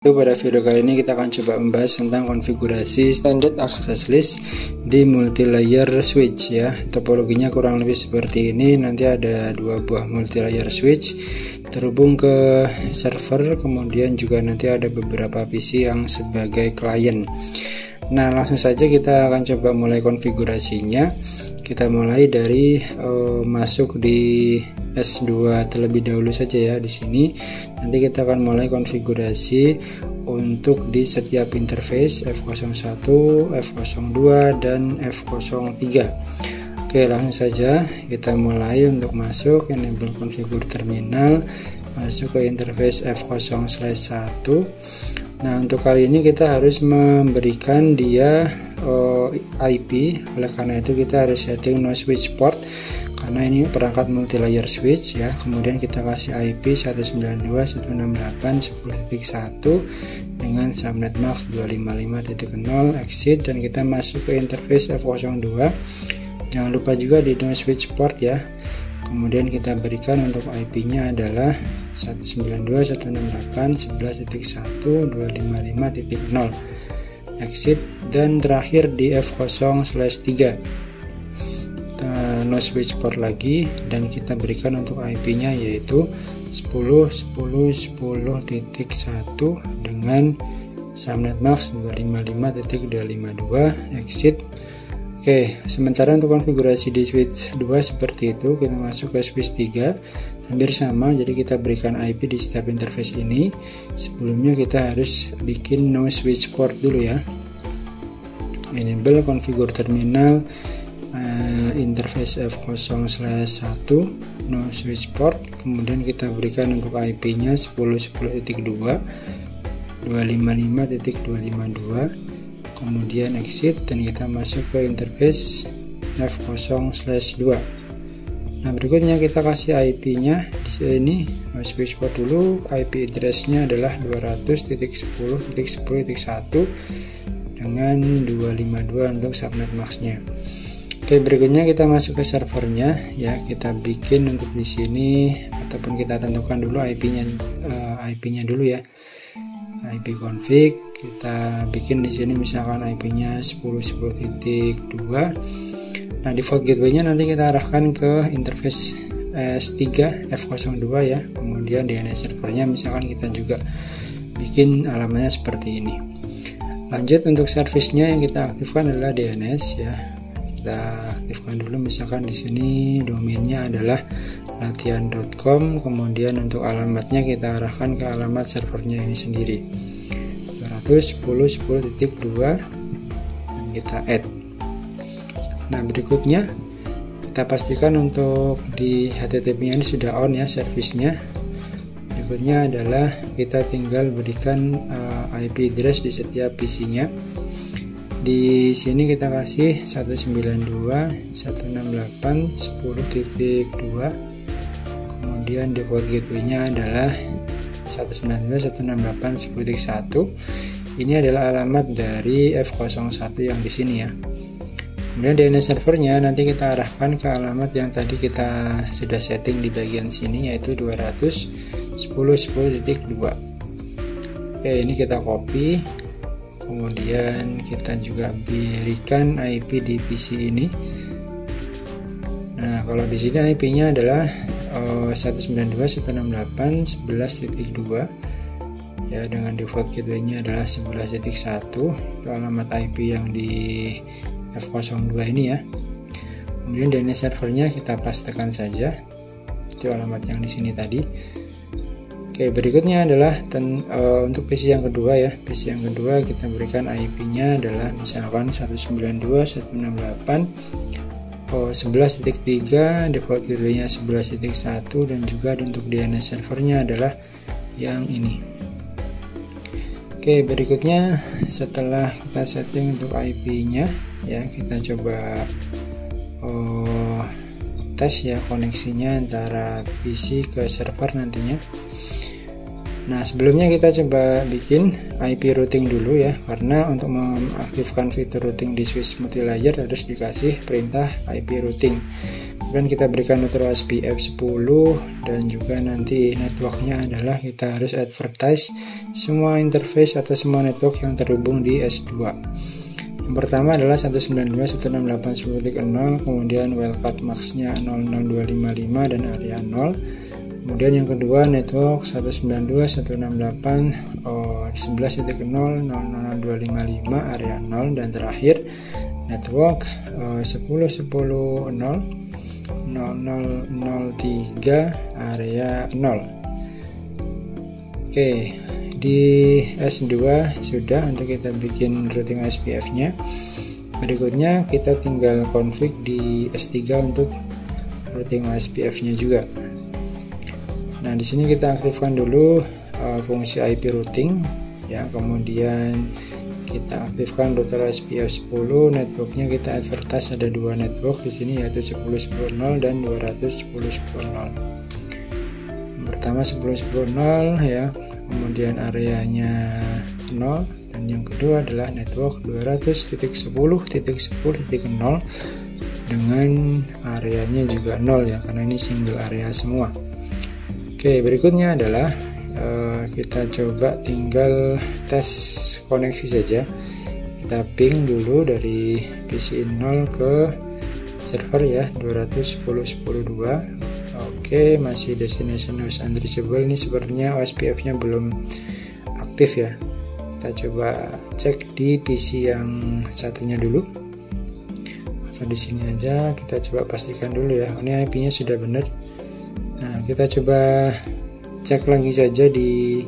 Pada video kali ini kita akan coba membahas tentang konfigurasi standard access list di multi-layer switch ya. Topologinya kurang lebih seperti ini. Nanti ada dua buah multi-layer switch terhubung ke server, kemudian juga nanti ada beberapa PC yang sebagai klien. Nah, langsung saja kita akan coba mulai konfigurasinya. Kita mulai dari masuk di S2 terlebih dahulu saja ya di sini. Nanti kita akan mulai konfigurasi untuk di setiap interface F01, F02 dan F03. Oke, langsung saja kita mulai untuk masuk enable configure terminal, masuk ke interface F0/1. Nah, untuk kali ini kita harus memberikan dia IP. Oleh karena itu kita harus setting no switch port karena ini perangkat multi layer switch ya. Kemudian kita kasih IP 192.168.10.1 dengan subnet max 255.0 exit, dan kita masuk ke interface F02. Jangan lupa juga di no switch port ya. Kemudian kita berikan untuk IP-nya adalah 192.168.11.1.255.0 exit, dan terakhir di F0/3 no switch port lagi, dan kita berikan untuk IP-nya yaitu 10.10.10.1 dengan subnet max 255.252 exit. Oke, sementara untuk konfigurasi di switch 2 seperti itu. Kita masuk ke switch 3 hampir sama, jadi kita berikan IP di setiap interface ini. Sebelumnya kita harus bikin no switch port dulu ya. Enable configure terminal interface F0/1 no switch port, kemudian kita berikan untuk IP nya 10.10.2 255.252, kemudian exit, dan kita masuk ke interface F0/2. Nah, berikutnya kita kasih IP nya di sini no switch port dulu. IP address nya adalah 200.10.10.1 dengan 252 untuk subnet max nya. Oke, berikutnya kita masuk ke servernya ya. Kita bikin untuk di sini, ataupun kita tentukan dulu IP-nya dulu ya. IP config kita bikin di sini misalkan IP-nya 10.10.2. Nah, default gateway-nya nanti kita arahkan ke interface S3 F02 ya. Kemudian DNS servernya misalkan kita juga bikin alamatnya seperti ini. Lanjut, untuk service-nya yang kita aktifkan adalah DNS ya. Kita aktifkan dulu, misalkan di sini domainnya adalah latihan.com, kemudian untuk alamatnya kita arahkan ke alamat servernya ini sendiri 200.10.10.2 dan kita add. Nah, berikutnya kita pastikan untuk di HTTP nya ini sudah on ya servisnya. Berikutnya adalah kita tinggal berikan IP address di setiap PC nya. Di sini kita kasih 192.168.10.2, kemudian default gateway-nya adalah 192.168.10.1. Ini adalah alamat dari F01 yang di sini ya. Kemudian DNS servernya nanti kita arahkan ke alamat yang tadi kita sudah setting di bagian sini, yaitu 200.10.10.2. Oke, ini kita copy. Kemudian kita juga berikan IP di PC ini. Nah, kalau di sini IP-nya adalah 192.168.11.2 ya, dengan default gateway-nya adalah 11.1. Itu alamat IP yang di F02 ini ya. Kemudian DNS servernya kita pastekan saja. Itu alamat yang di sini tadi. Oke, berikutnya adalah untuk PC yang kedua ya. PC yang kedua kita berikan IP-nya adalah misalkan 192.168.11.3, default gateway-nya 11.1, dan juga untuk DNS servernya adalah yang ini. Oke, berikutnya setelah kita setting untuk IP-nya ya, kita coba tes ya koneksinya antara PC ke server nantinya. Nah, sebelumnya kita coba bikin IP routing dulu ya, karena untuk mengaktifkan fitur routing di switch multi layer harus dikasih perintah IP routing. Dan kita berikan neutral SPF 10, dan juga nanti networknya adalah kita harus advertise semua interface atau semua network yang terhubung di S2. Yang pertama adalah 192.168.10.0, kemudian wildcard maxnya 00255 dan area 0. Kemudian yang kedua network 192.168.11.0.00255 area 0, dan terakhir network 10.10.0.003 area 0. Oke, di S2 sudah untuk kita bikin routing SPF nya. Berikutnya kita tinggal config di S3 untuk routing SPF nya juga. Nah, di sini kita aktifkan dulu fungsi IP routing ya, kemudian kita aktifkan router SPF 10, networknya kita advertise ada dua network di sini, yaitu 10.10.0 dan 210.10.0. Yang pertama 10.10.0 ya, kemudian areanya 0, dan yang kedua adalah network 200.10.10.0 dengan areanya juga 0 ya, karena ini single area semua. Oke, berikutnya adalah kita coba tinggal tes koneksi saja. Kita ping dulu dari PC 0 ke server ya, 210.10.2. Oke, masih destination host unreachable. Ini sepertinya OSPF nya belum aktif ya. Kita coba cek di PC yang satunya dulu, atau di sini aja. Kita coba pastikan dulu ya, ini IP nya sudah benar. Nah, kita coba cek lagi saja di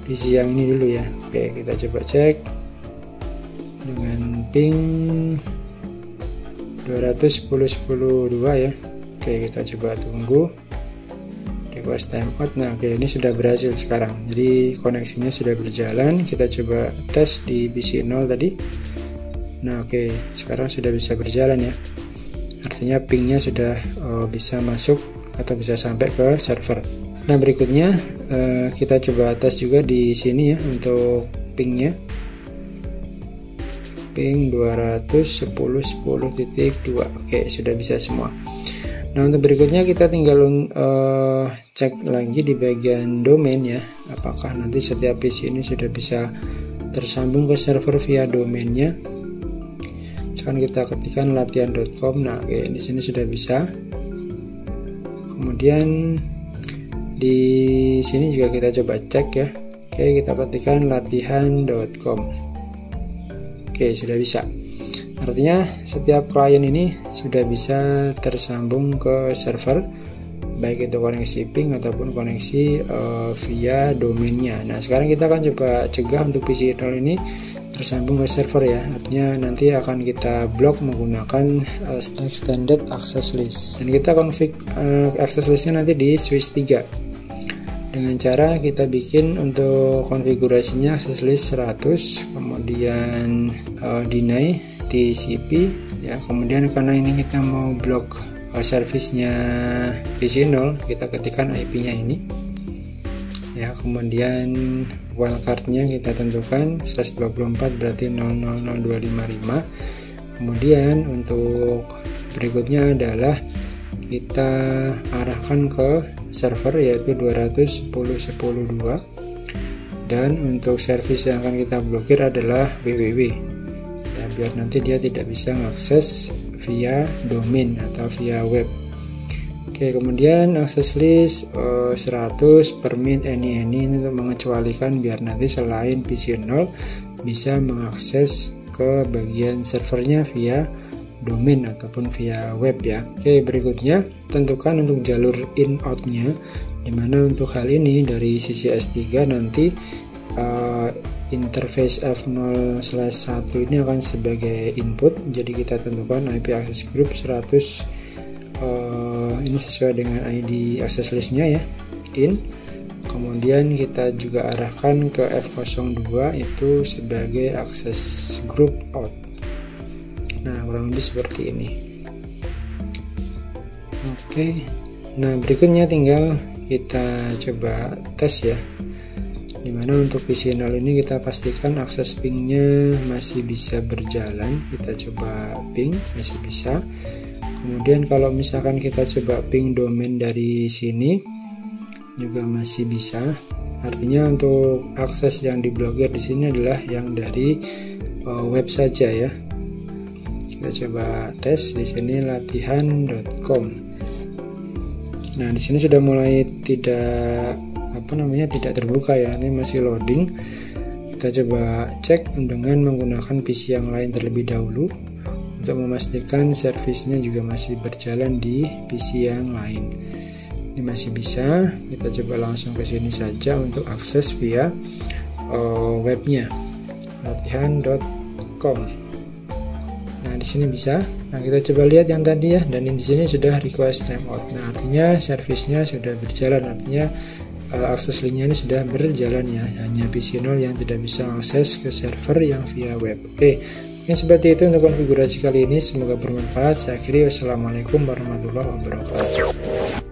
PC yang ini dulu ya. Oke, kita coba cek dengan ping 210.10.2 ya. Oke, kita coba tunggu request timeout. Nah, oke, ini sudah berhasil sekarang, jadi koneksinya sudah berjalan. Kita coba tes di PC 0 tadi. Nah, oke, sekarang sudah bisa berjalan ya, artinya pingnya sudah bisa masuk atau bisa sampai ke server. Nah, berikutnya kita coba tes juga di sini ya untuk pingnya, ping 210.10.2. Oke, sudah bisa semua. Nah, untuk berikutnya kita tinggal cek lagi di bagian domain ya, apakah nanti setiap PC ini sudah bisa tersambung ke server via domainnya. Misalkan kita ketikkan latihan.com. Nah, oke, di sini sudah bisa. Kemudian di sini juga kita coba cek ya. Oke, kita ketikkan latihan.com. Oke, sudah bisa. Artinya setiap klien ini sudah bisa tersambung ke server, baik itu koneksi ping ataupun koneksi via domainnya. Nah, sekarang kita akan coba cegah untuk PC 0 ini tersambung ke server ya, artinya nanti akan kita blok menggunakan extended access list, dan kita config access listnya nanti di switch 3 dengan cara kita bikin untuk konfigurasinya access list 100, kemudian deny TCP ya, kemudian karena ini kita mau blok servisnya PC 0, kita ketikkan IP nya ini ya, kemudian wildcardnya kita tentukan 124, berarti 000255. Kemudian untuk berikutnya adalah kita arahkan ke server yaitu 210.10.2, dan untuk service yang akan kita blokir adalah www ya, biar nanti dia tidak bisa mengakses via domain atau via web. Oke, kemudian access list 100 permit any ini untuk mengecualikan biar nanti selain PC 0 bisa mengakses ke bagian servernya via domain ataupun via web ya. Oke, berikutnya tentukan untuk jalur in out-nya, dimana untuk hal ini dari sisi S3 nanti interface F0/1 ini akan sebagai input, jadi kita tentukan IP access group 100 ini sesuai dengan ID access listnya ya, in. Kemudian kita juga arahkan ke F02 itu sebagai access group out. Nah, kurang lebih seperti ini. Oke, nah berikutnya tinggal kita coba tes ya. Dimana untuk PC 0 ini kita pastikan akses pingnya masih bisa berjalan. Kita coba ping, masih bisa. Kemudian kalau misalkan kita coba ping domain dari sini juga masih bisa. Artinya untuk akses yang diblokir di sini adalah yang dari web saja ya. Kita coba tes di sini latihan.com. Nah, di sini sudah mulai tidak terbuka ya. Ini masih loading. Kita coba cek dengan menggunakan PC yang lain terlebih dahulu untuk memastikan servisnya juga masih berjalan di PC yang lain. Ini masih bisa. Kita coba langsung ke sini saja untuk akses via webnya latihan.com. Nah, di sini bisa. Nah, kita coba lihat yang tadi ya, dan di sini sudah request timeout. Nah, artinya servisnya sudah berjalan, artinya akses linknya ini sudah berjalan ya. Hanya PC 0 yang tidak bisa akses ke server yang via web. Oke, mungkin seperti itu untuk konfigurasi kali ini. Semoga bermanfaat. Saya akhiri, wassalamualaikum warahmatullahi wabarakatuh.